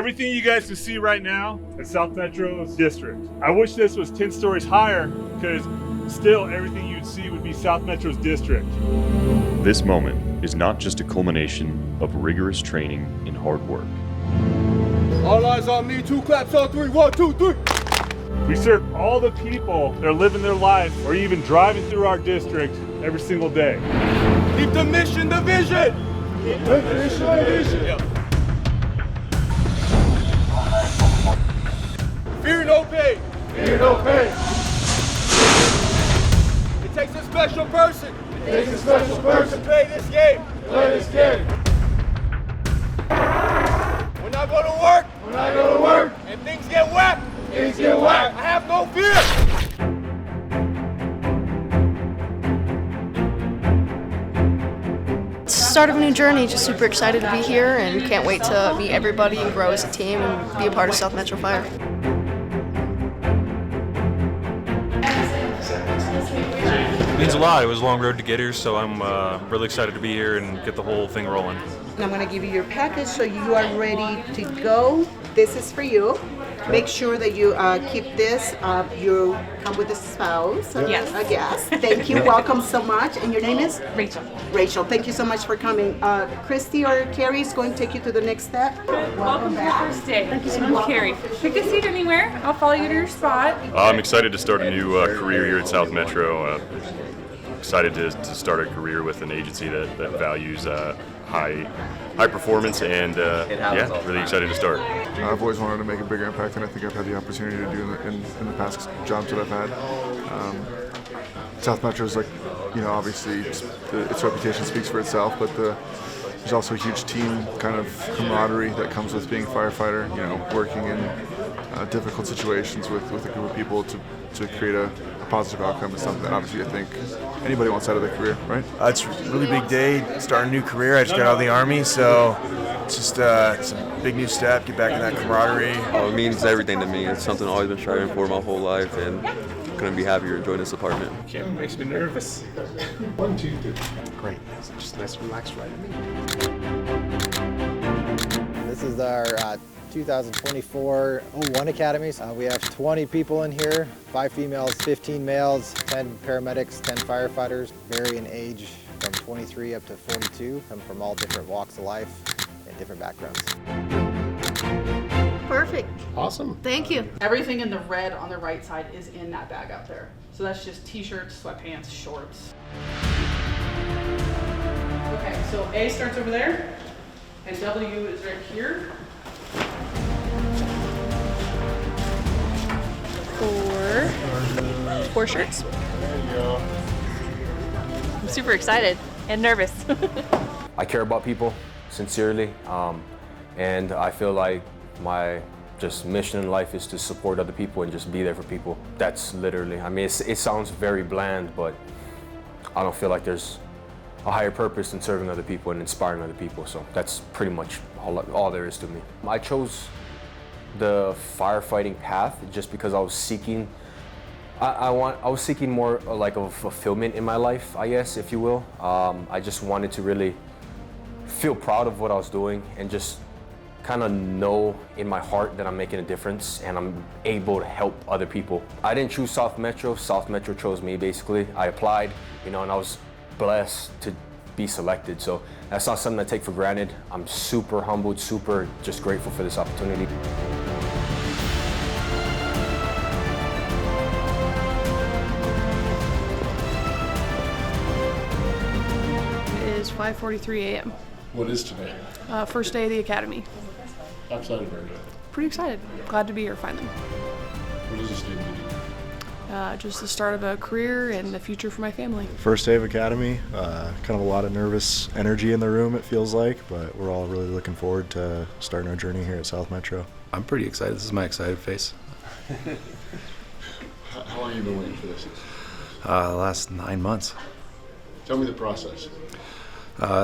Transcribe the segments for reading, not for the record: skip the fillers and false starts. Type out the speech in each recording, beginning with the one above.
everything you guys can see right now at South Metro's district. I wish this was 10 stories higher, because still everything you'd see would be South Metro's district. This moment is not just a culmination of rigorous training and hard work. All eyes on me, 2 claps on 3, 1, 2, 3. We serve all the people that are living their lives or even driving through our district every single day. Keep the mission, the vision. Keep the mission, the vision. Yeah. Fear no pain. Fear no pain. It takes a special person. It takes a special person to play this game. Play this game. When I go to work. When I go to work. And things get whacked. Things get whacked. I have no fear. Start of a new journey, just super excited to be here and can't wait to meet everybody and grow as a team and be a part of South Metro Fire. It means a lot. It was a long road to get here, so I'm really excited to be here and get the whole thing rolling. I'm going to give you your package so you are ready to go. This is for you. Make sure that you keep this. You come with a spouse. Yes. Yes. Thank you. Welcome so much. And your name is? Rachel. Rachel, thank you so much for coming. Christy or Carrie is going to take you to the next step. Welcome to your first day. Thank you so much. I'm Carrie. Pick a seat anywhere. I'll follow you to your spot. I'm excited to start a new career here at South Metro. Excited to start a career with an agency that values high performance, and yeah, really excited to start. I've always wanted to make a bigger impact than I think I've had the opportunity to do in the past jobs that I've had. South Metro is obviously its reputation speaks for itself, but there's also a huge team kind of camaraderie that comes with being a firefighter, working in difficult situations with a group of people to create a positive outcome is something that obviously I think anybody wants out of their career, right? It's a really big day, starting a new career. I just got out of the Army, so it's just it's a big new step, get back in that camaraderie. It means everything to me. It's something I've always been striving for my whole life, and couldn't be happier to join this apartment. It makes me nervous. 1, 2, 3. Great. Just nice, relaxed ride. This is our 2024 01 Academies. We have 20 people in here, 5 females, 15 males, 10 paramedics, 10 firefighters, vary in age from 23 up to 42, come from all different walks of life and different backgrounds. Perfect. Awesome. Thank you. Everything in the red on the right side is in that bag out there. So that's just t-shirts, sweatpants, shorts. Okay, so A starts over there, and W is right here. 4 shirts. I'm super excited and nervous. I care about people sincerely, and I feel like my mission in life is to support other people and just be there for people. That's literally, it sounds very bland, but I don't feel like there's a higher purpose in serving other people and inspiring other people, so that's pretty much all there is to me. I chose the firefighting path just because I was seeking I was seeking more like of fulfillment in my life, I guess, if you will. I just wanted to really feel proud of what I was doing and just kind of know in my heart that I'm making a difference and I'm able to help other people. I didn't choose South Metro. South Metro chose me, basically. I applied, and I was blessed to be selected. So that's not something I take for granted. I'm super humbled, super just grateful for this opportunity. It is 5:43 a.m. What is today? First day of the academy. How excited are you? Pretty excited. Glad to be here finally. What does this do to you? Just the start of a career and the future for my family. First day of academy, kind of a lot of nervous energy in the room, it feels like, but we're all really looking forward to starting our journey here at South Metro. I'm pretty excited. This is my excited face. How long have you been waiting for this? The last 9 months. Tell me the process.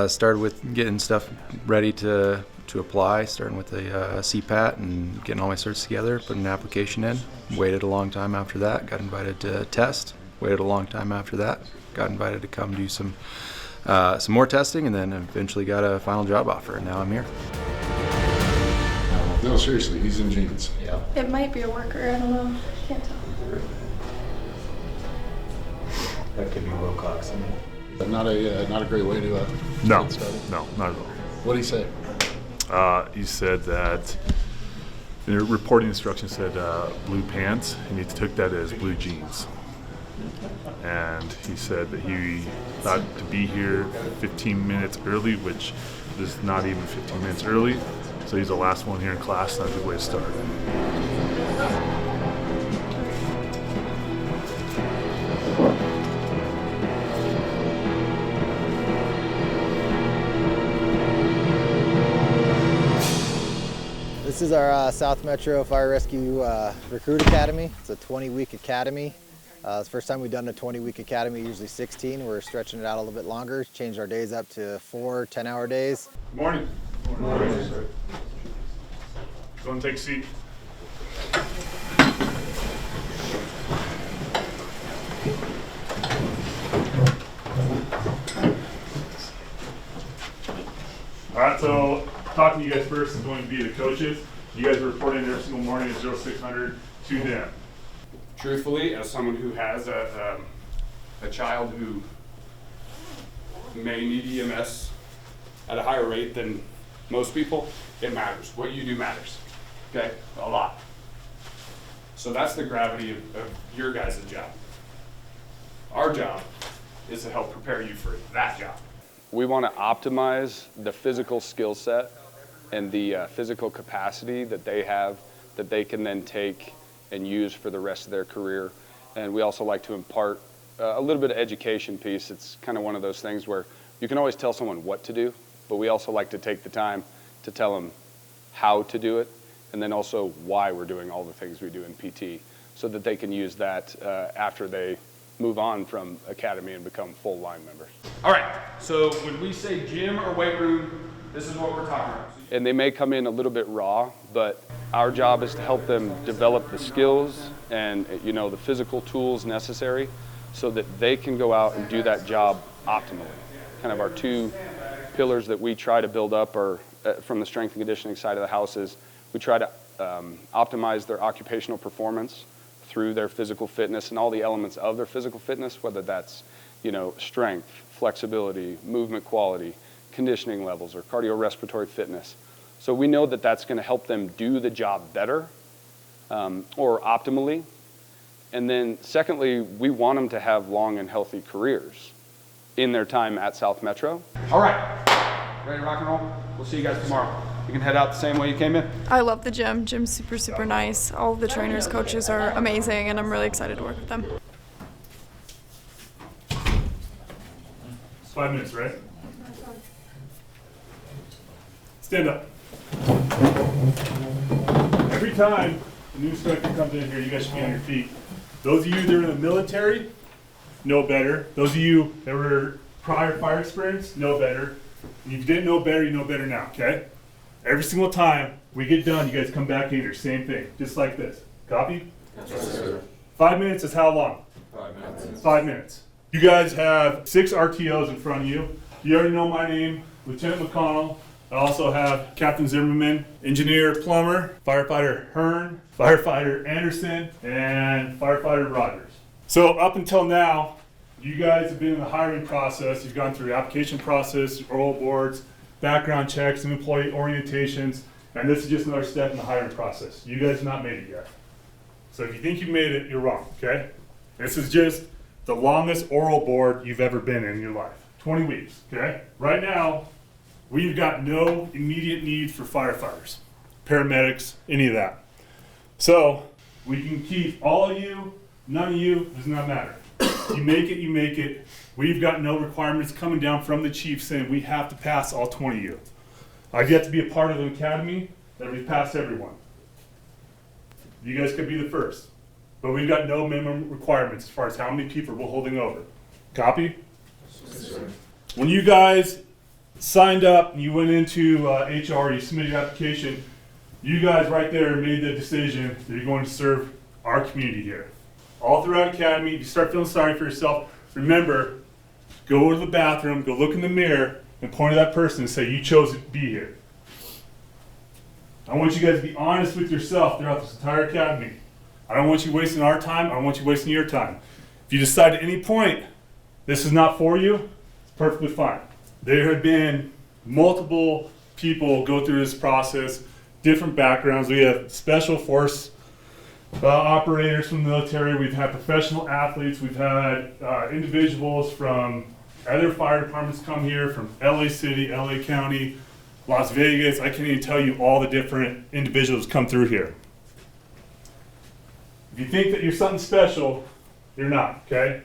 Started with getting stuff ready to apply, starting with the CPAT and getting all my certs together, putting an application in. Waited a long time after that, got invited to test. Waited a long time after that, got invited to come do some more testing, and then eventually got a final job offer, and now I'm here. No, seriously, he's in jeans. Yeah. It might be a worker. I don't know. Can't tell. That could be Wilcoxon. Not a great way to No, get started. no, not at all. What did he say? He said that the reporting instructions said blue pants, and he took that as blue jeans. And he said that he thought to be here 15 minutes early, which is not even 15 minutes early. So he's the last one here in class. Not a good way to start. This is our South Metro Fire Rescue Recruit Academy. It's a 20-week academy. It's the first time we've done a 20-week academy, usually 16. We're stretching it out a little bit longer, changed our days up to 4 10-hour days. Good morning. Good morning. Go and take a seat. All right, so talking to you guys first is going to be the coaches. You guys are reporting every single morning at 0600 to them. Truthfully, as someone who has a child who may need EMS at a higher rate than most people, it matters. What you do matters, okay? A lot. So that's the gravity of your guys' job. Our job is to help prepare you for that job. We want to optimize the physical skill set and the physical capacity that they have that they can then take and use for the rest of their career. And we also like to impart a little bit of education piece. It's kind of one of those things where you can always tell someone what to do, but we also like to take the time to tell them how to do it, and then also why we're doing all the things we do in PT, so that they can use that after they move on from academy and become full line members. All right, so when we say gym or weight room, this is what we're talking about. And they may come in a little bit raw, but our job is to help them develop the skills and the physical tools necessary so that they can go out and do that job optimally. Kind of our two pillars that we try to build up are from the strength and conditioning side of the house is we try to optimize their occupational performance through their physical fitness and all the elements of their physical fitness, whether that's strength, flexibility, movement quality, conditioning levels, or cardiorespiratory fitness. So we know that that's going to help them do the job better or optimally. And then secondly, we want them to have long and healthy careers in their time at South Metro. All right, ready to rock and roll? We'll see you guys tomorrow. You can head out the same way you came in. I love the gym. Gym's super, super nice. All of the trainers, coaches are amazing, and I'm really excited to work with them. 5 minutes, right? Stand up. Every time a new instructor comes in here, you guys should be on your feet. Those of you that are in the military know better. Those of you that were prior fire experience know better. And if you didn't know better, you know better now, okay? Every single time we get done, you guys come back in here, same thing, just like this. Copy? Yes, sir. 5 minutes is how long? 5 minutes. 5 minutes. You guys have 6 RTOs in front of you. You already know my name, Lieutenant McConnell. I also have Captain Zimmerman, Engineer Plummer, Firefighter Hearn, Firefighter Anderson, and Firefighter Rogers. So up until now, you guys have been in the hiring process. You've gone through the application process, oral boards, background checks, and employee orientations, and this is just another step in the hiring process. You guys have not made it yet. So if you think you've made it, you're wrong, okay? This is just the longest oral board you've ever been in your life. 20 weeks, okay? Right now, we've got no immediate needs for firefighters, paramedics, any of that. So we can keep all of you, none of you, does not matter. You make it, you make it. We've got no requirements coming down from the chief saying we have to pass all 20 of you. I've yet to be a part of an academy that we've passed everyone. You guys could be the first. But we've got no minimum requirements as far as how many people we're holding over. Copy? Yes, sir. When you guys signed up and you went into HR, you submitted your application, you guys right there made the decision that you're going to serve our community here. All throughout Academy, if you start feeling sorry for yourself, remember, go to the bathroom, go look in the mirror, and point at that person and say, you chose to be here. I want you guys to be honest with yourself throughout this entire academy. I don't want you wasting our time. I don't want you wasting your time. If you decide at any point this is not for you, it's perfectly fine. There have been multiple people go through this process, different backgrounds. We have special force operators from the military. We've had professional athletes. We've had individuals from other fire departments come here from LA City, LA County, Las Vegas. I can't even tell you all the different individuals come through here. If you think that you're something special, you're not, okay?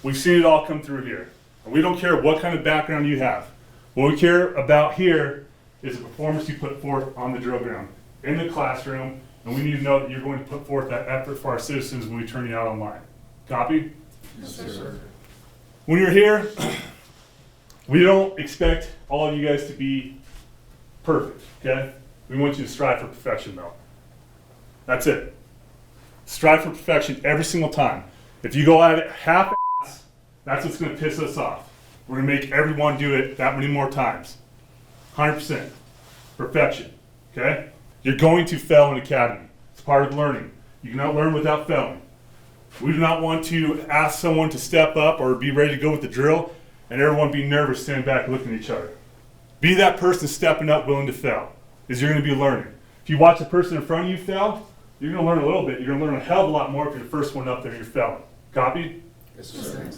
We've seen it all come through here. And we don't care what kind of background you have. What we care about here is the performance you put forth on the drill ground, in the classroom, and we need to know that you're going to put forth that effort for our citizens when we turn you out online. Copy? Yes, sir. When you're here, we don't expect all of you guys to be perfect, okay? We want you to strive for perfection, though. That's it. Strive for perfection every single time. If you go at it half-ass, that's what's going to piss us off. We're going to make everyone do it that many more times. 100%. Perfection, okay? You're going to fail in academy. It's part of learning. You cannot learn without failing. We do not want to ask someone to step up or be ready to go with the drill and everyone be nervous standing back looking at each other. Be that person stepping up willing to fail, because you're going to be learning. If you watch the person in front of you fail, you're going to learn a little bit. You're going to learn a hell of a lot more if you're the first one up there and you're failing. Copy? Yes, sir.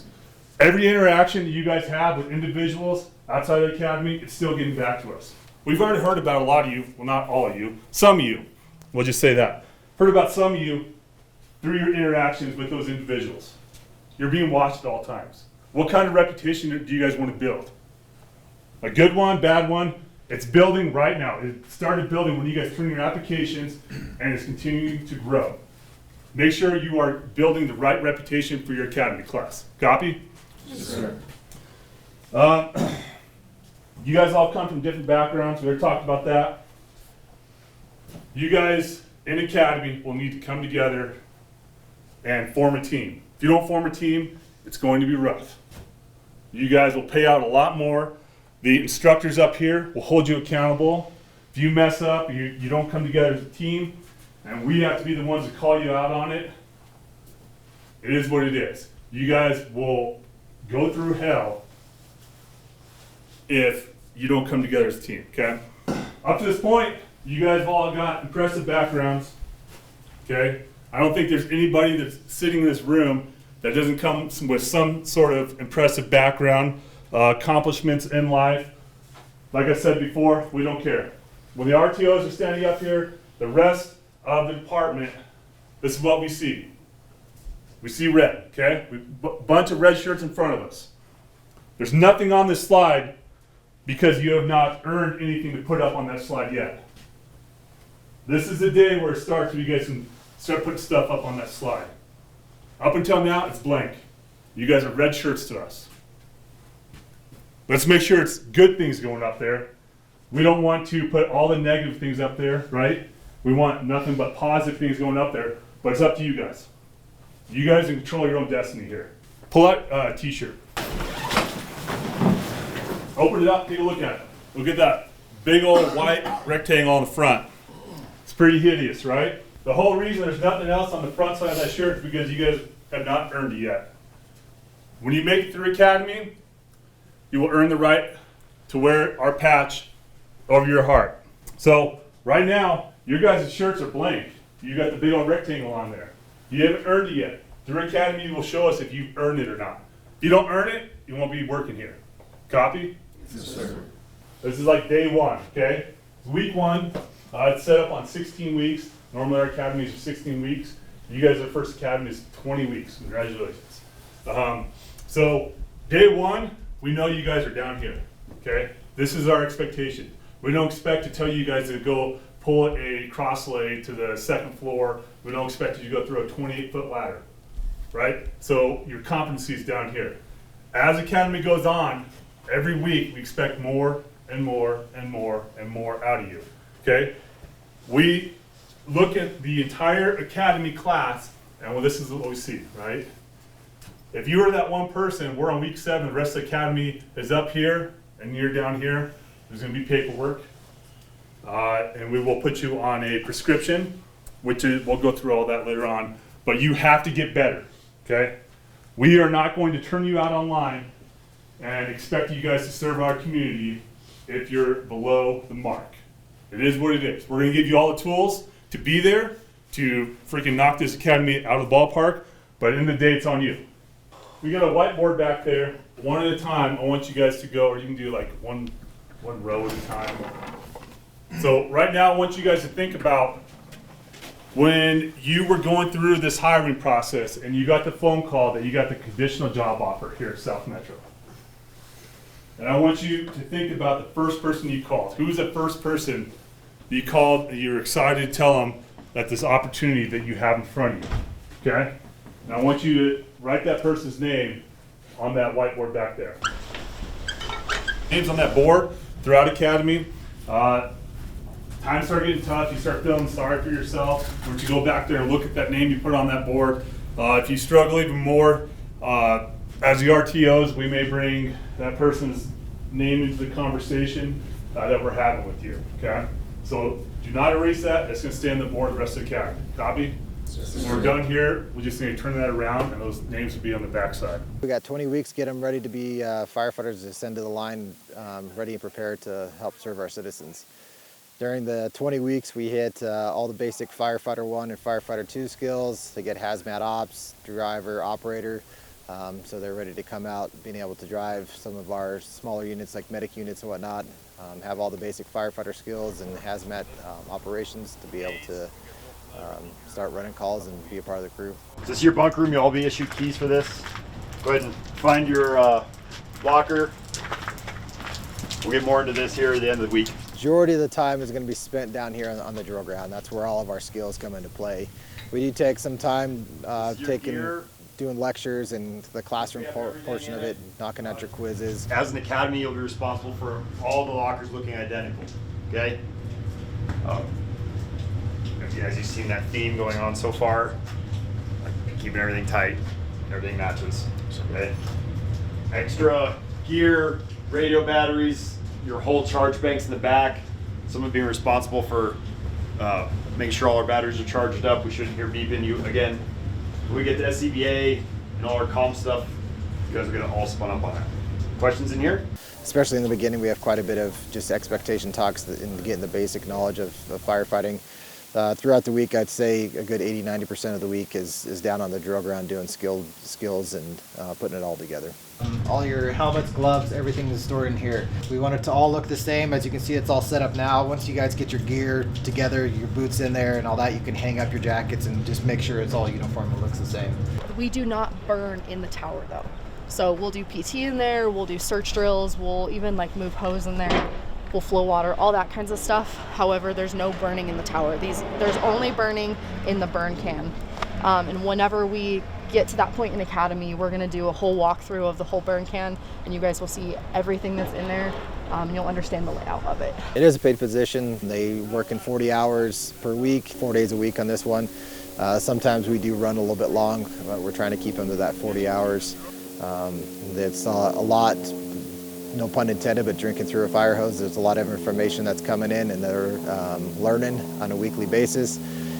Every interaction that you guys have with individuals outside of the academy, it's still getting back to us. We've already heard about a lot of you, well, not all of you, some of you, we'll just say that. Heard about some of you through your interactions with those individuals. You're being watched at all times. What kind of reputation do you guys want to build? A good one, bad one? It's building right now. It started building when you guys turn in your applications, and it's continuing to grow. Make sure you are building the right reputation for your academy class. Copy? Yes, sir. You guys all come from different backgrounds. We already talked about that. You guys in academy will need to come together and form a team. If you don't form a team, it's going to be rough. You guys will pay out a lot more. The instructors up here will hold you accountable. If you mess up, you don't come together as a team, and we have to be the ones to call you out on it, it is what it is. You guys will go through hell if you don't come together as a team, okay? Up to this point, you guys have all got impressive backgrounds, okay? I don't think there's anybody that's sitting in this room that doesn't come with some sort of impressive background, accomplishments in life. Like I said before, we don't care. When the RTOs are standing up here, the rest of the department, this is what we see. We see red, okay? A bunch of red shirts in front of us. There's nothing on this slide because you have not earned anything to put up on that slide yet. This is the day where it starts, where you guys can start putting stuff up on that slide. Up until now, it's blank. You guys are red shirts to us. Let's make sure it's good things going up there. We don't want to put all the negative things up there, right? We want nothing but positive things going up there, but it's up to you guys. You guys can control your own destiny here. Pull out a t-shirt. Open it up, take a look at it. Look at that big old white rectangle on the front. It's pretty hideous, right? The whole reason there's nothing else on the front side of that shirt is because you guys have not earned it yet. When you make it through academy, you will earn the right to wear our patch over your heart. So right now, your guys' shirts are blank. You got the big old rectangle on there. You haven't earned it yet. Through academy, you will show us if you've earned it or not. If you don't earn it, you won't be working here. Copy? Yes, sir. This is like day one, okay? Week one, it's set up on 16 weeks. Normally our academies are 16 weeks. You guys, our first academy is 20 weeks. Congratulations. So day one, we know you guys are down here, okay? This is our expectation. We don't expect to tell you guys to go pull a cross lay to the second floor. We don't expect you to go through a 28-foot ladder, right? So your competency is down here. As academy goes on, every week we expect more and more and more and more out of you, okay? We look at the entire academy class, and well, this is what we see, right? If you are that one person, we're on week 7, the rest of the academy is up here, and you're down here, there's gonna be paperwork, and we will put you on a prescription, which is, we'll go through all that later on, but you have to get better, okay? We are not going to turn you out online and expect you guys to serve our community if you're below the mark. It is what it is. We're gonna give you all the tools to be there, to freaking knock this academy out of the ballpark, but at the end of the day, it's on you. We got a whiteboard back there. One at a time, I want you guys to go, or you can do like one row at a time. So right now, I want you guys to think about when you were going through this hiring process and you got the phone call that you got the conditional job offer here at South Metro. And I want you to think about the first person you called. Who was the first person that you called and you're excited to tell them that this opportunity that you have in front of you, okay? And I want you to write that person's name on that whiteboard back there. Names on that board throughout Academy. Times start getting tough, you start feeling sorry for yourself. Once you go back there and look at that name you put on that board. If you struggle even more, as the RTOs, we may bring that person's name into the conversation that we're having with you, okay? So do not erase that, it's gonna stay on the board the rest of the Academy. Copy? When we're done here, we're just gonna turn that around and those names will be on the backside. We got 20 weeks to get them ready to be firefighters to send to the line, ready and prepared to help serve our citizens. During the 20 weeks, we hit all the basic Firefighter 1 and Firefighter 2 skills. They get hazmat ops, driver, operator, so they're ready to come out, being able to drive some of our smaller units like medic units and whatnot, have all the basic firefighter skills and hazmat operations to be able to start running calls and be a part of the crew. Is this your bunk room? You'll all be issued keys for this. Go ahead and find your locker. We'll get more into this here at the end of the week. Majority of the time is going to be spent down here on the drill ground. That's where all of our skills come into play. We do take some time doing lectures and the classroom portion of it, knocking out your quizzes. As an academy, you'll be responsible for all the lockers looking identical, okay? As you've seen that theme going on so far, keeping everything tight, everything matches, okay? Extra gear, radio batteries, your whole charge banks in the back. Someone being responsible for making sure all our batteries are charged up. We shouldn't hear beeping you again. When we get to SCBA and all our comm stuff, you guys are gonna all spun up on that. Questions in here? Especially in the beginning, we have quite a bit of just expectation talks in getting the basic knowledge of firefighting. Throughout the week, I'd say a good 80–90% of the week is down on the drill ground doing skills and putting it all together. All your helmets, gloves, everything is stored in here. We want it to all look the same. As you can see, it's all set up now. Once you guys get your gear together, your boots in there and all that, you can hang up your jackets and just make sure it's all uniform and looks the same. We do not burn in the tower though. So we'll do PT in there, we'll do search drills, we'll even like move hose in there. We'll flow water, all that kinds of stuff. However, there's no burning in the tower. There's only burning in the burn can. And whenever we get to that point in Academy, we're gonna do a whole walkthrough of the whole burn can, and you guys will see everything that's in there, and you'll understand the layout of it. It is a paid position. They work in 40 hours per week, 4 days a week on this one. Sometimes we do run a little bit long, but we're trying to keep them to that 40 hours. It's a lot, no pun intended, but drinking through a fire hose. There's a lot of information that's coming in, and they're learning on a weekly basis.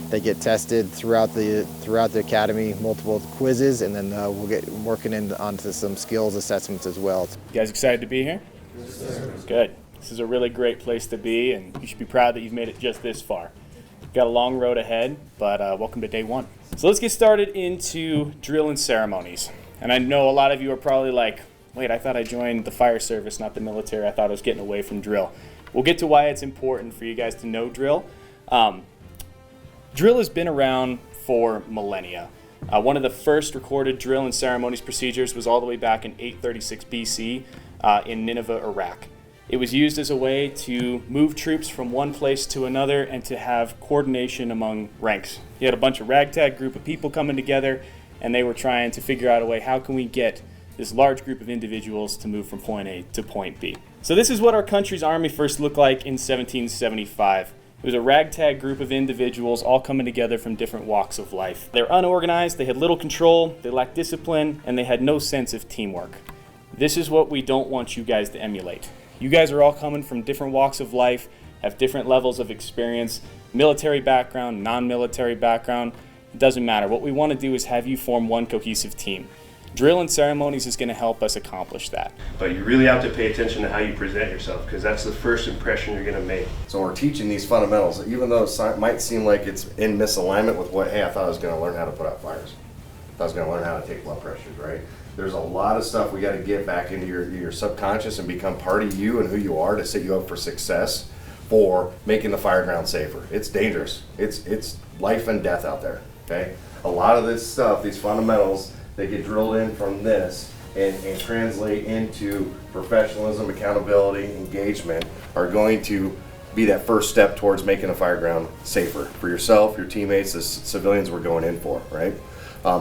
They get tested throughout the academy, multiple quizzes, and then we'll get working onto some skills assessments as well. You guys excited to be here? Yes, sir. Good. This is a really great place to be, and you should be proud that you've made it just this far. Got a long road ahead, but welcome to day one. So let's get started into drill and ceremonies. And I know a lot of you are probably like, wait, I thought I joined the fire service, not the military. I thought I was getting away from drill. We'll get to why it's important for you guys to know drill. Drill has been around for millennia. One of the first recorded drill and ceremonies procedures was all the way back in 836 BC in Nineveh, Iraq. It was used as a way to move troops from one place to another and to have coordination among ranks. You had a bunch of ragtag group of people coming together, and they were trying to figure out a way, how can we get this large group of individuals to move from point A to point B. So this is what our country's army first looked like in 1775. It was a ragtag group of individuals all coming together from different walks of life. They're unorganized, they had little control, they lacked discipline, and they had no sense of teamwork. This is what we don't want you guys to emulate. You guys are all coming from different walks of life, have different levels of experience, military background, non-military background, it doesn't matter. What we want to do is have you form one cohesive team. Drill and ceremonies is going to help us accomplish that. But you really have to pay attention to how you present yourself, because that's the first impression you're going to make. So we're teaching these fundamentals, even though it might seem like it's in misalignment with what, hey, I thought I was going to learn how to put out fires. I thought I was going to learn how to take blood pressures, right? There's a lot of stuff we got to get back into your subconscious and become part of you and who you are to set you up for success for making the fire ground safer. It's dangerous. It's life and death out there, okay? A lot of this stuff, these fundamentals, they get drilled in from this and translate into professionalism, accountability, engagement, are going to be that first step towards making a fire ground safer for yourself, your teammates, the civilians we're going in for, right?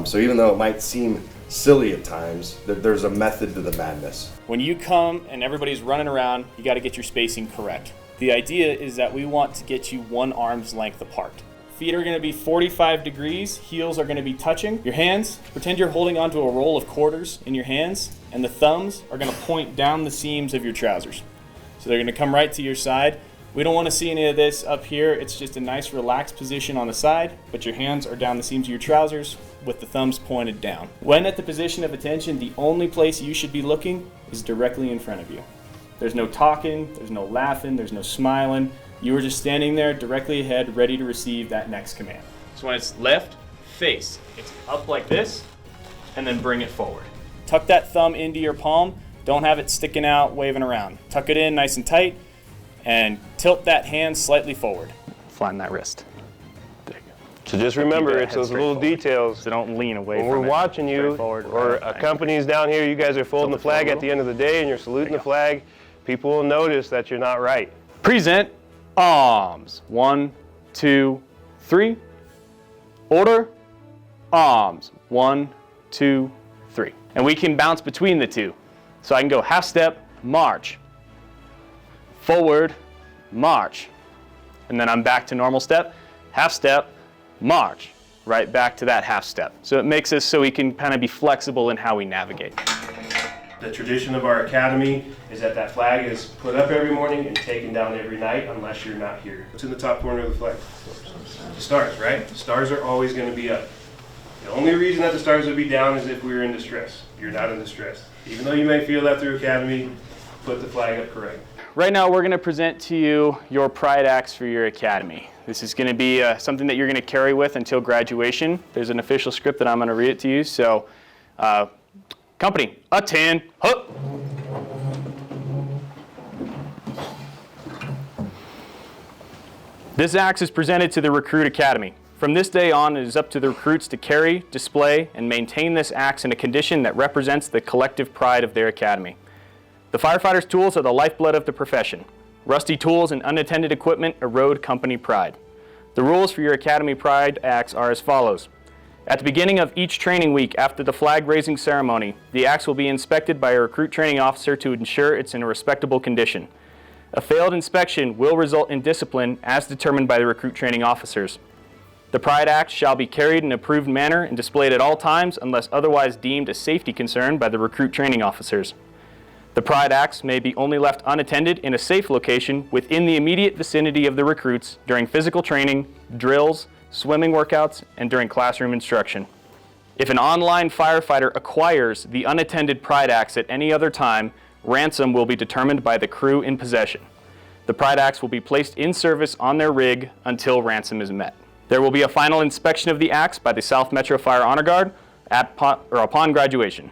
So even though it might seem silly at times, there's a method to the madness. When you come and everybody's running around, you got to get your spacing correct. The idea is that we want to get you 1 arm's length apart. Feet are going to be 45 degrees, heels are going to be touching. Your hands, pretend you're holding onto a roll of quarters in your hands, and the thumbs are going to point down the seams of your trousers. So they're going to come right to your side. We don't want to see any of this up here. It's just a nice relaxed position on the side, but your hands are down the seams of your trousers with the thumbs pointed down. When at the position of attention, the only place you should be looking is directly in front of you. There's no talking, there's no laughing, there's no smiling. You are just standing there directly ahead, ready to receive that next command. So when it's left, face. It's up like this, and then bring it forward. Tuck that thumb into your palm. Don't have it sticking out, waving around. Tuck it in nice and tight, and tilt that hand slightly forward. Flatten that wrist. There you go. So just remember, it's those little details. So don't lean away when from it. we're watching you, or a company's down here, you guys are folding the flag at the end of the day and you're saluting the flag, people will notice that you're not right. Present arms. 1, 2, 3. Order arms. 1, 2, 3. And we can bounce between the two. So I can go half step, march. Forward, march. And then I'm back to normal step, half step, march. Right back to that half step. So it makes us so we can kind of be flexible in how we navigate. The tradition of our academy is that that flag is put up every morning and taken down every night unless you're not here. What's in the top corner of the flag? The stars, right? The stars are always going to be up. The only reason that the stars would be down is if we were in distress. You're not in distress. Even though you may feel that through academy, put the flag up correct. Right now we're going to present to you your pride acts for your academy. This is going to be something that you're going to carry with until graduation. There's an official script that I'm going to read it to you. So, company, attend, hup. This axe is presented to the Recruit Academy. From this day on, it is up to the recruits to carry, display, and maintain this axe in a condition that represents the collective pride of their academy. The firefighters' tools are the lifeblood of the profession. Rusty tools and unattended equipment erode company pride. The rules for your academy pride axe are as follows. At the beginning of each training week after the flag raising ceremony, the axe will be inspected by a recruit training officer to ensure it's in a respectable condition. A failed inspection will result in discipline as determined by the recruit training officers. The pride axe shall be carried in an approved manner and displayed at all times unless otherwise deemed a safety concern by the recruit training officers. The pride axe may be only left unattended in a safe location within the immediate vicinity of the recruits during physical training, drills, swimming workouts, and during classroom instruction. If an online firefighter acquires the unattended pride axe at any other time, ransom will be determined by the crew in possession. The pride axe will be placed in service on their rig until ransom is met. There will be a final inspection of the axe by the South Metro Fire Honor Guard upon graduation.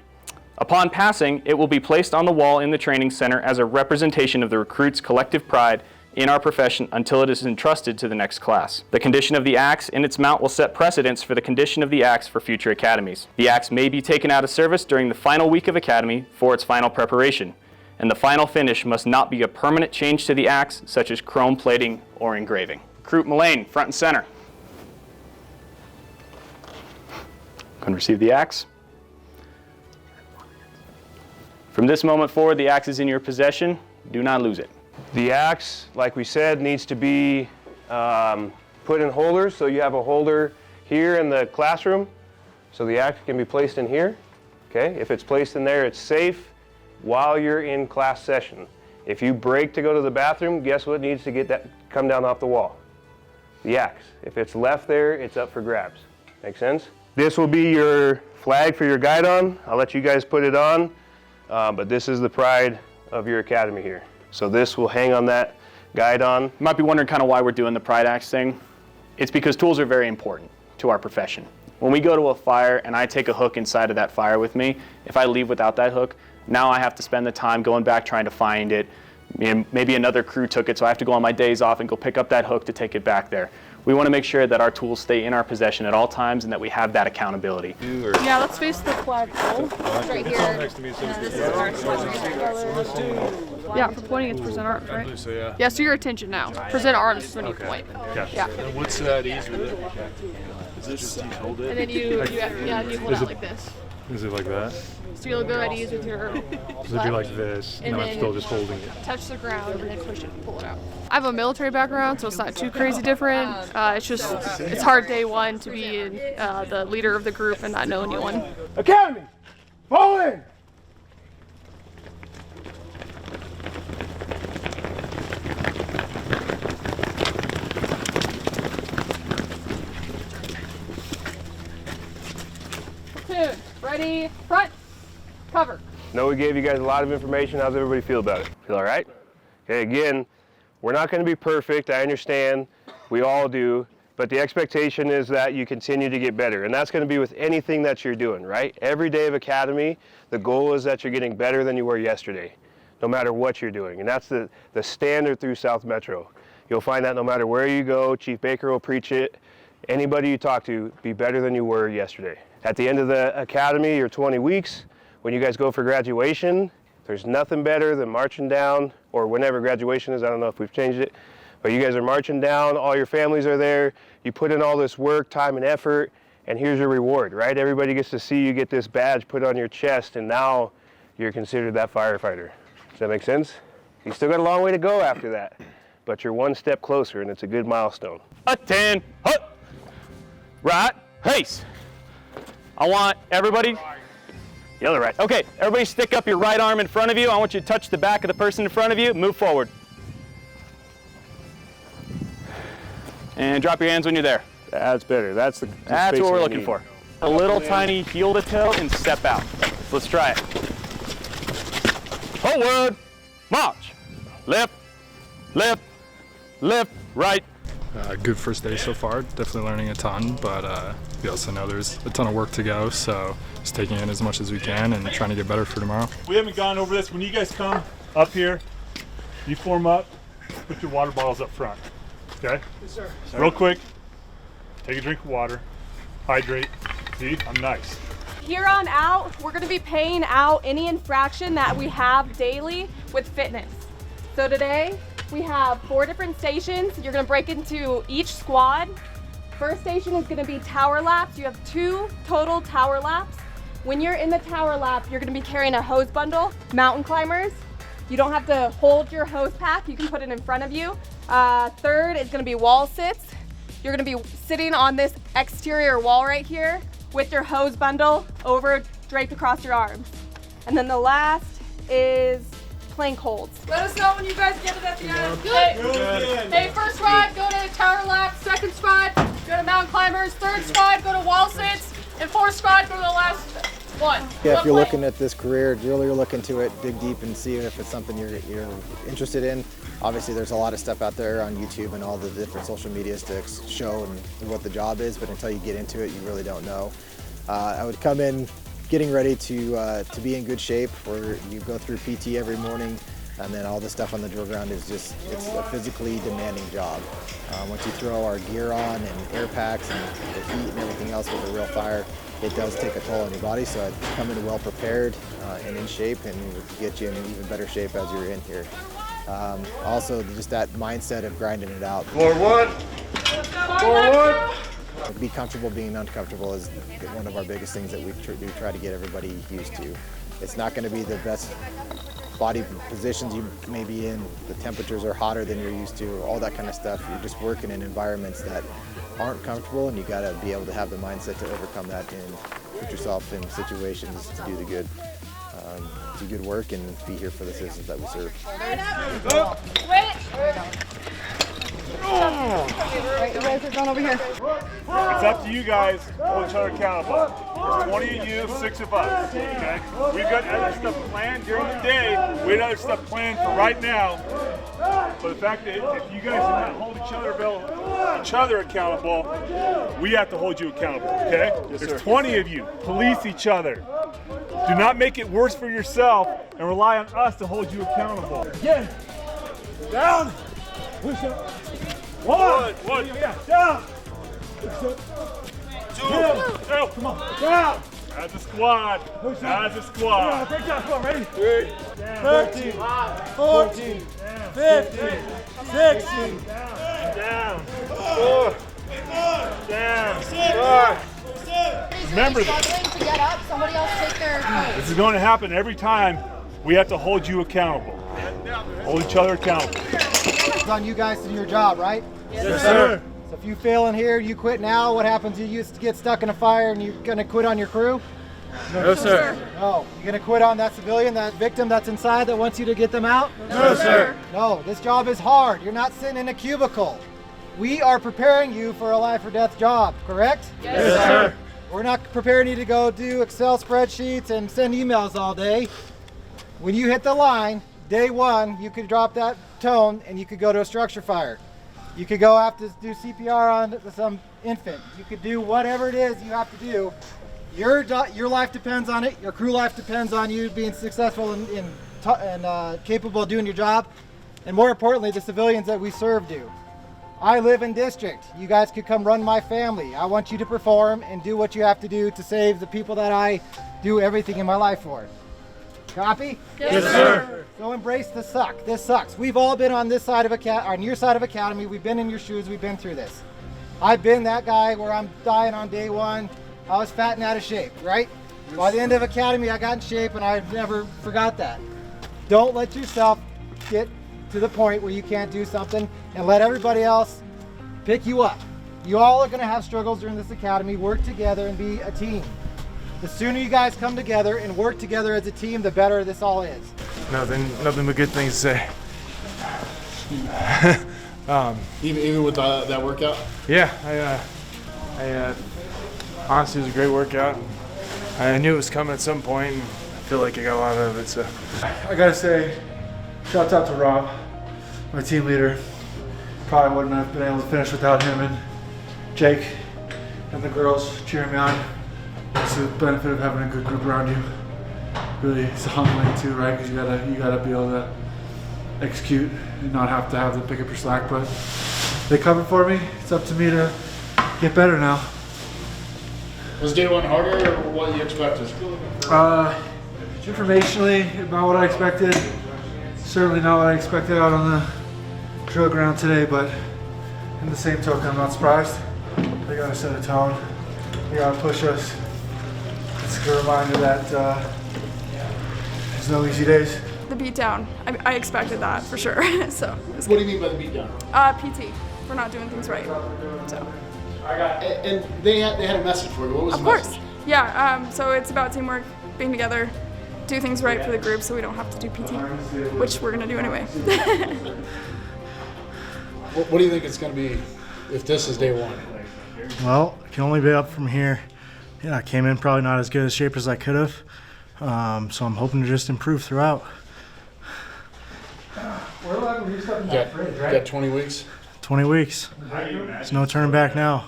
Upon passing, it will be placed on the wall in the training center as a representation of the recruits' collective pride in our profession until it is entrusted to the next class. The condition of the axe and its mount will set precedents for the condition of the axe for future academies. The axe may be taken out of service during the final week of academy for its final preparation, and the final finish must not be a permanent change to the axe, such as chrome plating or engraving. Recruit Mullane, front and center. Going to receive the axe. From this moment forward, the axe is in your possession. Do not lose it. The axe, like we said, needs to be put in holders. So you have a holder here in the classroom. So the axe can be placed in here. Okay, if it's placed in there, it's safe while you're in class session. If you break to go to the bathroom, guess what needs to come down off the wall? The axe. If it's left there, it's up for grabs. Make sense? This will be your flag for your guidon. I'll let you guys put it on, but this is the pride of your academy here. So this will hang on that guidon. You might be wondering kind of why we're doing the pride axe thing. It's because tools are very important to our profession. When we go to a fire and I take a hook inside of that fire with me, if I leave without that hook, now I have to spend the time going back trying to find it. Maybe another crew took it, so I have to go on my days off and go pick up that hook to take it back there. We want to make sure that our tools stay in our possession at all times and that we have that accountability. Yeah, let's face the flagpole. It's right here. This is our yeah, for pointing, it's present arms, right? So, yeah. Yeah, so your attention now. Present arms is when you point. Gotcha. Yeah. And what's that ease with it? Is this just you hold it? And then you hold out like this. Is it like that? So you'll go at ease with your So it'd be like this, and I'm still just holding it. Touch the ground and then push it and pull it out. I have a military background, so it's not too crazy different. It's hard day one to be the leader of the group and not know anyone. Academy, fall in! Platoon, ready, front, cover. Know we gave you guys a lot of information. How's everybody feel about it? Feel all right? Okay, again, we're not going to be perfect. I understand. We all do. But the expectation is that you continue to get better. And that's going to be with anything that you're doing, right? Every day of academy, the goal is that you're getting better than you were yesterday, no matter what you're doing. And that's the standard through South Metro. You'll find that no matter where you go, Chief Baker will preach it. Anybody you talk to, be better than you were yesterday. At the end of the academy, your 20 weeks, when you guys go for graduation, there's nothing better than marching down, or whenever graduation is, I don't know if we've changed it, but you guys are marching down, all your families are there, you put in all this work, time, and effort, and here's your reward, right? Everybody gets to see you get this badge put on your chest, and now you're considered that firefighter. Does that make sense? You still got a long way to go after that, but you're one step closer, and it's a good milestone. Attend, hut, right, pace. I want everybody, the other right. Okay, everybody stick up your right arm in front of you. I want you to touch the back of the person in front of you. Move forward. And drop your hands when you're there. That's better. That's what we're looking for. A little tiny heel to toe and step out. Let's try it. Forward, march. Left, left, left, right. Good first day so far. Definitely learning a ton, but we also know there's a ton of work to go, so just taking in as much as we can and trying to get better for tomorrow. We haven't gone over this. When you guys come up here, you form up, put your water bottles up front, okay? Yes, sir. Real quick, take a drink of water, hydrate. See, I'm nice. Here on out, we're gonna be paying out any infraction that we have daily with fitness. So today, we have 4 different stations. You're gonna break into each squad. First station is gonna be tower laps. You have 2 total tower laps. When you're in the tower lap, you're gonna be carrying a hose bundle. Mountain climbers, you don't have to hold your hose pack. You can put it in front of you. Third is gonna be wall sits. You're gonna be sitting on this exterior wall right here with your hose bundle draped across your arms. And then the last is plank holds. Let us know when you guys get it at the end. Good. Hey, first squad, go to tower lap. Second squad, go to mountain climbers. Third squad, go to wall sits. And fourth squad, go to the last one. Yeah, if you're looking at this career, really look into it, dig deep and see if it's something you're interested in. Obviously, there's a lot of stuff out there on YouTube and all the different social medias to show and what the job is, but until you get into it, you really don't know. I would come in getting ready to be in good shape, where you go through PT every morning, and then all the stuff on the drill ground is it's a physically demanding job. Once you throw our gear on and air packs and the heat and everything else with a real fire, it does take a toll on your body, so I'd come in well prepared and in shape, and get you in even better shape as you're in here. Also, just that mindset of grinding it out. Forward. Forward. Be comfortable being uncomfortable is one of our biggest things that we do try to get everybody used to. It's not going to be the best body positions you may be in. The temperatures are hotter than you're used to, all that kind of stuff. You're just working in environments that aren't comfortable, and you got to be able to have the mindset to overcome that and put yourself in situations to do the good. do good work and be here for the citizens that we serve. Alright, you guys are going over here. It's up to you guys to hold each other accountable. There's 20 of you, 6 of us. Okay? We've got other stuff planned during the day. We have other stuff planned for right now. But the fact that if you guys do not hold each other accountable, we have to hold you accountable. Okay? There's 20 of you. Police each other. Do not make it worse for yourself and rely on us to hold you accountable. Again. Down. Push up. One. Yeah, down. Two. Come on. Down. As a squad. As a squad. Break down. Come on, ready? 13. 14. 15. 16. Down. 4. Down. 5. Remember this. Struggling to get up, somebody else take their place. This is going to happen every time. We have to hold you accountable. Hold each other accountable. It's on you guys to do your job, right? Yes, sir. So if you fail in here, you quit now, what happens? You used to get stuck in a fire and you're gonna quit on your crew? No, sir. No. You're gonna quit on that civilian, that victim that's inside that wants you to get them out? No, sir. No, this job is hard. You're not sitting in a cubicle. We are preparing you for a life or death job, correct? Yes, sir. We're not preparing you to go do Excel spreadsheets and send emails all day. When you hit the line, day one, you could drop that tone and you could go to a structure fire. You could go have to do CPR on some infant. You could do whatever it is you have to do. Your life depends on it. Your crew life depends on you being successful and capable of doing your job. And more importantly, the civilians that we serve do. I live in district. You guys could come run my family. I want you to perform and do what you have to do to save the people that I do everything in my life for. Copy? Yes, sir. So embrace the suck. This sucks. We've all been on this side of on your side of academy. We've been in your shoes. We've been through this. I've been that guy where I'm dying on day one. I was fat and out of shape, right? By the end of academy, I got in shape and I never forgot that. Don't let yourself get to the point where you can't do something and let everybody else pick you up. You all are going to have struggles during this academy. Work together and be a team. The sooner you guys come together and work together as a team, the better this all is. Nothing but good things to say. Even with that workout? Yeah, I honestly, it was a great workout. I knew it was coming at some point, and I feel like I got a lot out of it. So I gotta say, shout out to Rob, my team leader. Probably wouldn't have been able to finish without him, and Jake and the girls cheering me on. It's the benefit of having a good group around you. Really, it's humbling too, right? Because you gotta be able to execute and not have to have them pick up your slack. But they covered for me. It's up to me to get better now. Was day one harder or what you expected? Informationally, about what I expected. Certainly not what I expected out on the drill ground today, but in the same token, I'm not surprised. They gotta set a tone. They gotta push us. It's a reminder that there's no easy days. The beatdown, I expected that for sure. So. What do you mean by the beatdown? PT for not doing things right. So. And they had a message for you. What was the message? Of course. Yeah. So it's about teamwork, being together, do things right for the group, so we don't have to do PT, which we're gonna do anyway. What do you think it's gonna be if this is day one? Well, it can only be up from here. Yeah, I came in probably not as good a shape as I could have, so I'm hoping to just improve throughout. You got 20 weeks? 20 weeks. There's no turning back now.